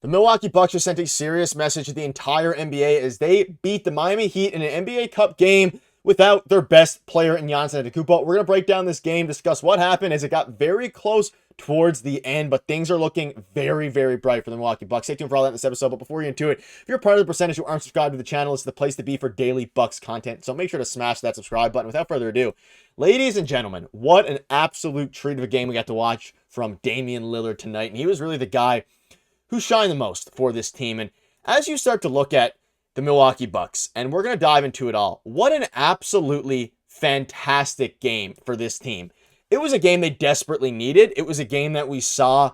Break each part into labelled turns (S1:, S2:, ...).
S1: The Milwaukee Bucks just sent a serious message to the entire NBA as they beat the Miami Heat in an NBA Cup game without their best player in Giannis Antetokounmpo. We're going to break down this game, discuss what happened as it got very close towards the end, but things are looking very, very bright for the Milwaukee Bucks. Stay tuned for all that in this episode, but before we get into it, if you're part of the percentage who aren't subscribed to the channel, it's the place to be for daily Bucks content, so make sure to smash that subscribe button. Without further ado, ladies and gentlemen, what an absolute treat of a game we got to watch from Damian Lillard tonight, and he was really the guy who shined the most for this team. And as you start to look at the Milwaukee Bucks, and we're going to dive into it all, what an absolutely fantastic game for this team. It was a game they desperately needed. It was a game that we saw,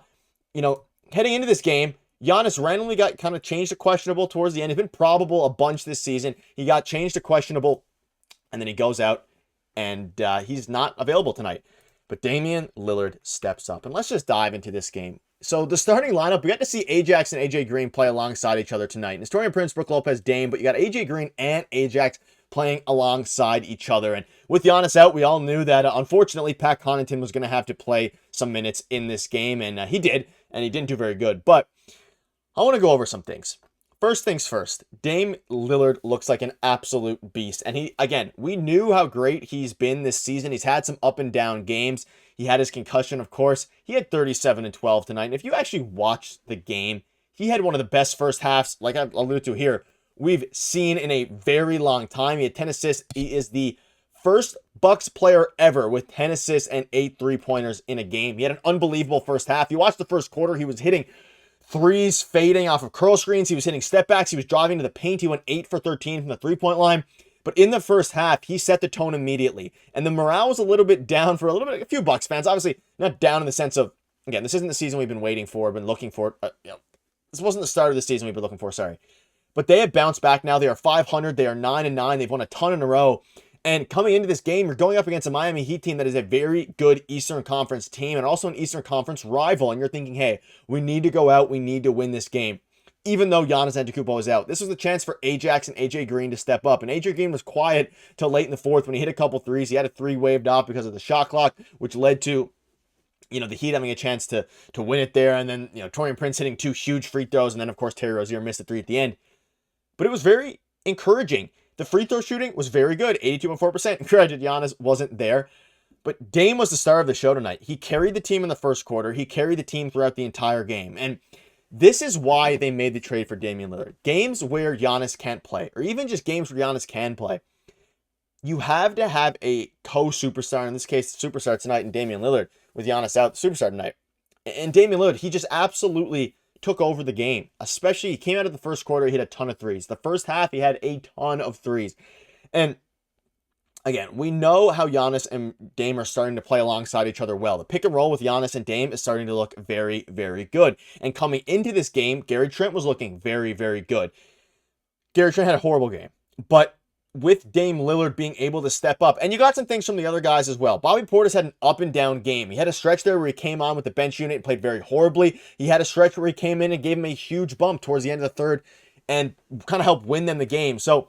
S1: heading into this game, Giannis randomly got kind of changed to questionable towards the end. He's been probable a bunch this season. He got changed to questionable, and then he goes out, and he's not available tonight. But Damian Lillard steps up. And let's just dive into this game. So the starting lineup, we got to see Ajax and AJ Green play alongside each other tonight. Nestorian Prince, Brook Lopez, Dame, but you got AJ Green and Ajax playing alongside each other. And with Giannis out, we all knew that, unfortunately, Pat Connaughton was going to have to play some minutes in this game, and he did, and he didn't do very good. But I want to go over some things. First things first, Dame Lillard looks like an absolute beast. And we knew how great he's been this season. He's had some up and down games. He had his concussion, of course. He had 37 and 12 tonight. And if you actually watch the game, he had one of the best first halves, like I alluded to here, we've seen in a very long time. He had 10 assists. He is the first Bucks player ever with 10 assists and 8 3-pointers in a game. He had an unbelievable first half. You watch the first quarter, he was hitting threes fading off of curl screens. He was hitting step backs. He was driving to the paint. He went 8 for 13 from the 3-point line. But in the first half, he set the tone immediately. And the morale was a little bit down for a few Bucks fans. Obviously, not down in the sense of, again, this isn't the season we've been waiting for, been looking for. This wasn't the start of the season we've been looking for, sorry. But they have bounced back now. They are 500. They are 9-9. They've won a ton in a row. And coming into this game, you're going up against a Miami Heat team that is a very good Eastern Conference team and also an Eastern Conference rival. And you're thinking, hey, we need to go out. We need to win this game. Even though Giannis Antetokounmpo was out, this was the chance for Ajax and AJ Green to step up. And AJ Green was quiet till late in the fourth when he hit a couple threes. He had a three waved off because of the shot clock, which led to, the Heat having a chance to win it there. And then, Torian Prince hitting 2 huge free throws. And then, of course, Terry Rozier missed a 3 at the end. But it was very encouraging. The free throw shooting was very good, 82.4%. Granted, Giannis wasn't there. But Dame was the star of the show tonight. He carried the team in the first quarter. He carried the team throughout the entire game. And this is why they made the trade for Damian Lillard. Games where Giannis can't play, or even just games where Giannis can play, you have to have a co-superstar, in this case, the superstar tonight, and Damian Lillard, with Giannis out, the superstar tonight. And Damian Lillard, he just absolutely took over the game. Especially, he came out of the first quarter, he hit a ton of threes. The first half, he had a ton of threes. And again, we know how Giannis and Dame are starting to play alongside each other well. The pick and roll with Giannis and Dame is starting to look very, very good. And coming into this game, Gary Trent was looking very, very good. Gary Trent had a horrible game. But with Dame Lillard being able to step up, and you got some things from the other guys as well. Bobby Portis had an up and down game. He had a stretch there where he came on with the bench unit and played very horribly. He had a stretch where he came in and gave him a huge bump towards the end of the third and kind of helped win them the game. So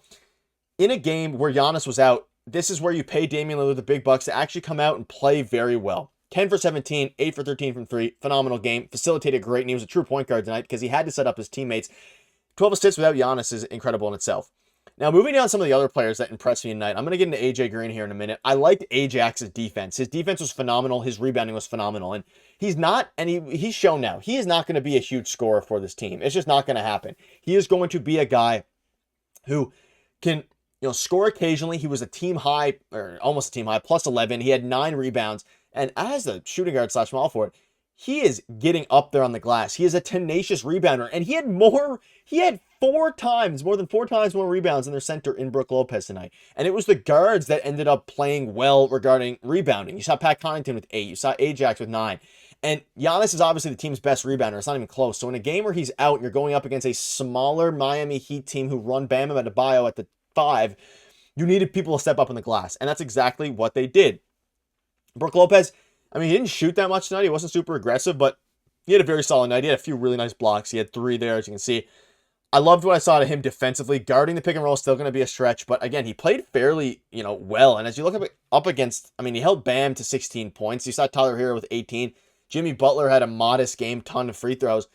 S1: in a game where Giannis was out, this is where you pay Damian Lillard, the big bucks, to actually come out and play very well. 10 for 17, 8 for 13 from 3. Phenomenal game. Facilitated great. And he was a true point guard tonight because he had to set up his teammates. 12 assists without Giannis is incredible in itself. Now, moving down some of the other players that impressed me tonight, I'm going to get into AJ Green here in a minute. I liked Ajax's defense. His defense was phenomenal. His rebounding was phenomenal. And he's shown now, he is not going to be a huge scorer for this team. It's just not going to happen. He is going to be a guy who can score occasionally. He was a team high, or almost a team high, plus 11. He had 9 rebounds. And as a shooting guard / small forward, he is getting up there on the glass. He is a tenacious rebounder. And he had more than 4 times more rebounds than their center in Brook Lopez tonight. And it was the guards that ended up playing well regarding rebounding. You saw Pat Connaughton with 8. You saw Ajax with 9. And Giannis is obviously the team's best rebounder. It's not even close. So in a game where he's out and you're going up against a smaller Miami Heat team who run Bam Adebayo at the 5, you needed people to step up in the glass. And that's exactly what they did. Brook Lopez, he didn't shoot that much tonight. He wasn't super aggressive, but he had a very solid night. He had a few really nice blocks. He had 3 there, as you can see. I loved what I saw to him defensively. Guarding the pick and roll is still going to be a stretch, but again, he played fairly, well. And as you look up against, he held Bam to 16 points. You saw Tyler Hero with 18. Jimmy Butler had a modest game, ton of free throws.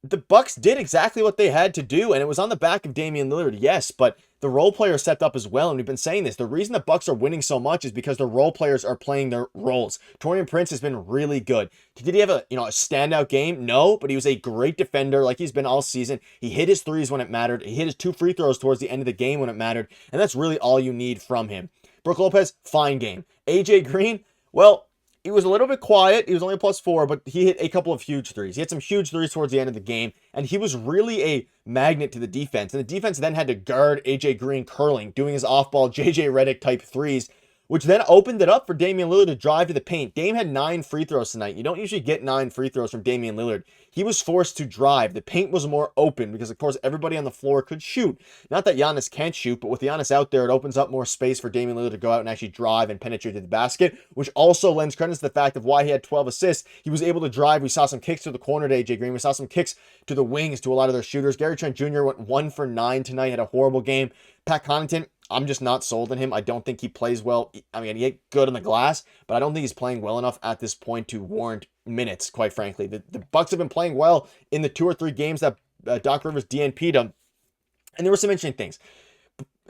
S1: the Bucks did exactly what they had to do, and it was on the back of Damian Lillard, yes, but the role players stepped up as well, and we've been saying this. The reason the Bucks are winning so much is because the role players are playing their roles. Taurean Prince has been really good. Did he have a standout game? No, but he was a great defender like he's been all season. He hit his threes when it mattered. He hit his 2 free throws towards the end of the game when it mattered, and that's really all you need from him. Brook Lopez, fine game. AJ Green, well, he was a little bit quiet. He was only a +4, but he hit a couple of huge threes. He had some huge threes towards the end of the game, and he was really a magnet to the defense. And the defense then had to guard AJ Green curling, doing his off-ball JJ Redick type threes, which then opened it up for Damian Lillard to drive to the paint. Dame had 9 free throws tonight. You don't usually get 9 free throws from Damian Lillard. He was forced to drive. The paint was more open because, of course, everybody on the floor could shoot. Not that Giannis can't shoot, but with Giannis out there, it opens up more space for Damian Lillard to go out and actually drive and penetrate to the basket, which also lends credit to the fact of why he had 12 assists. He was able to drive. We saw some kicks to the corner to AJ Green. We saw some kicks to the wings to a lot of their shooters. Gary Trent Jr. went 1 for 9 tonight, had a horrible game. Pat Connaughton, I'm just not sold on him. I don't think he plays well. I mean, he hit good on the glass, but I don't think he's playing well enough at this point to warrant minutes, quite frankly. The Bucks have been playing well in the 2 or 3 games that Doc Rivers DNP'd them, and there were some interesting things.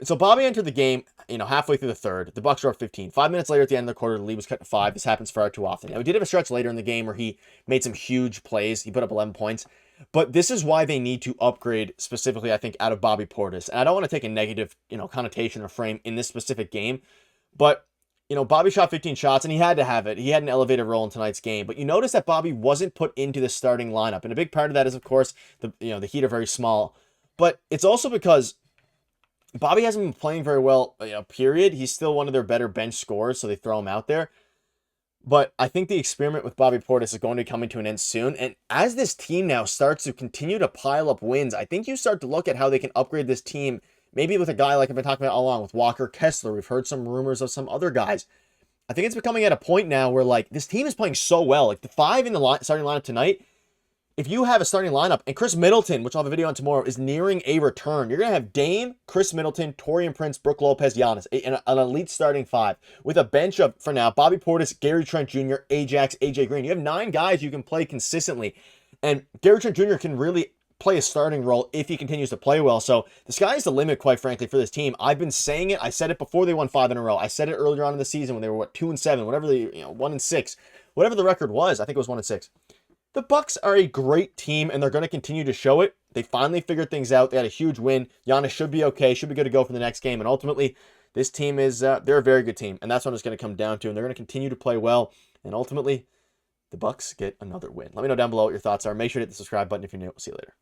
S1: So Bobby entered the game, halfway through the third. The Bucks were up 15. 5 minutes later at the end of the quarter, the lead was cut to 5. This happens far too often. Now, we did have a stretch later in the game where he made some huge plays. He put up 11 points. But this is why they need to upgrade specifically, I think, out of Bobby Portis. And I don't want to take a negative, connotation or frame in this specific game. But, Bobby shot 15 shots, and he had to have it. He had an elevated role in tonight's game. But you notice that Bobby wasn't put into the starting lineup. And a big part of that is, of course, the Heat are very small. But it's also because Bobby hasn't been playing very well, period. He's still one of their better bench scorers, so they throw him out there. But I think the experiment with Bobby Portis is going to be coming to an end soon. And as this team now starts to continue to pile up wins, I think you start to look at how they can upgrade this team, maybe with a guy like I've been talking about all along, with Walker Kessler. We've heard some rumors of some other guys. I think it's becoming at a point now where, this team is playing so well. The 5 in the starting lineup tonight, if you have a starting lineup, and Chris Middleton, which I'll have a video on tomorrow, is nearing a return, you're going to have Dame, Chris Middleton, Taurean Prince, Brook Lopez, Giannis, an elite starting 5, with a bench of, for now, Bobby Portis, Gary Trent Jr., Ajax, AJ Green. You have 9 guys you can play consistently, and Gary Trent Jr. can really play a starting role if he continues to play well. So the sky's the limit, quite frankly, for this team. I've been saying it. I said it before they won 5 in a row. I said it earlier on in the season when they were, 2-7, whatever the, 1-6, whatever the record was. I think it was 1-6. The Bucks are a great team, and they're going to continue to show it. They finally figured things out. They had a huge win. Giannis should be okay, should be good to go for the next game. And ultimately, this team is, they're a very good team. And that's what it's going to come down to. And they're going to continue to play well. And ultimately, the Bucks get another win. Let me know down below what your thoughts are. Make sure to hit the subscribe button if you're new. We'll see you later.